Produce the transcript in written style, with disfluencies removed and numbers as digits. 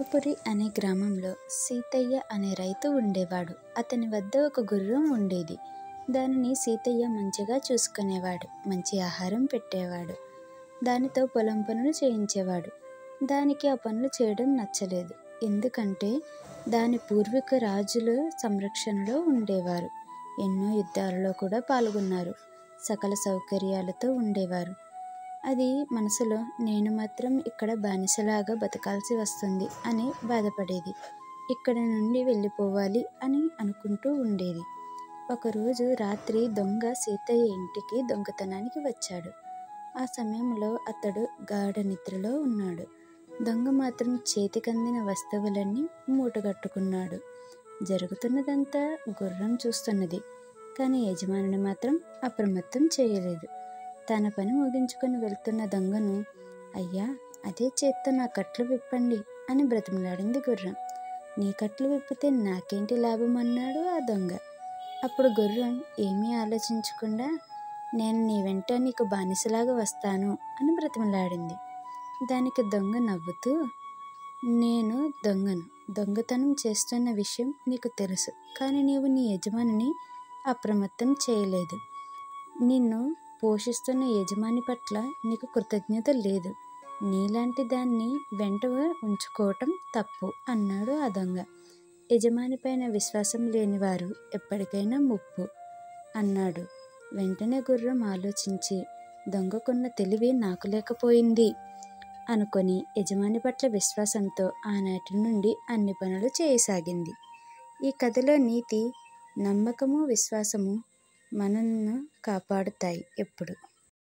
ధర్మపురి అనే గ్రామంలో సీతయ్య అనే రైతు ఉండేవాడు. అతని వద్ద ఒక గుర్రం ఉండేది. దానిని సీతయ్య మంచిగా చూసుకునేవాడు. మంచి ఆహారం పెట్టేవాడు. దానితో పొలం పనులు చేయించేవాడు. దానికి ఆ పనులు చేయడం నచ్చలేదు. ఎందుకంటే దాని పూర్వీక రాజుల సంరక్షణలో ఉండేవారు. ఎన్నో యుద్ధాలలో కూడా పాల్గొన్నారు. సకల సౌకర్యాలతో ఉండేవారు. అది మనసులో నేను మాత్రం ఇక్కడ బానిసలాగా బతకాల్సి వస్తుంది అని బాధపడేది. ఇక్కడి నుండి వెళ్ళిపోవాలి అని అనుకుంటూ ఉండేది. ఒకరోజు రాత్రి దొంగ సీతయ్య ఇంటికి దొంగతనానికి వచ్చాడు. ఆ సమయంలో అతడు గాఢ నిద్రలో ఉన్నాడు. దొంగ మాత్రం చేతికందిన వస్తువులన్నీ మూటగట్టుకున్నాడు. జరుగుతున్నదంతా గుర్రం చూస్తున్నది. కానీ యజమానిని మాత్రం అప్రమత్తం చేయలేదు. తన పని ముగించుకొని వెళ్తున్న దొంగను, అయ్యా, అదే చేత్తో నా కట్లు విప్పండి అని బ్రతిమలాడింది గుర్రం. నీ కట్లు విప్పితే నాకేంటి లాభం అన్నాడు ఆ దొంగ. అప్పుడు గుర్రం ఏమీ ఆలోచించకుండా, నేను నీ వెంట నీకు బానిసలాగా వస్తాను అని బ్రతిమలాడింది. దానికి దొంగ నవ్వుతూ, నేను దొంగను, దొంగతనం చేస్తున్న విషయం నీకు తెలుసు, కానీ నీవు నీ యజమానిని అప్రమత్తం చేయలేదు. నిన్ను పోషిస్తున్న యజమాని పట్ల నీకు కృతజ్ఞత లేదు. నీలాంటి దాన్ని వెంట ఉంచుకోవటం తప్పు అన్నాడు ఆ దొంగ. యజమాని పైన విశ్వాసం లేనివారు ఎప్పటికైనా ముప్పు అన్నాడు. వెంటనే గుర్రం ఆలోచించి, దొంగకున్న తెలివి నాకు లేకపోయింది అనుకొని యజమాని పట్ల విశ్వాసంతో ఆనాటి నుండి అన్ని పనులు చేయసాగింది. ఈ కథలో నీతి, నమ్మకము, విశ్వాసము మనల్ని కాపాడుతాయి ఎప్పుడు.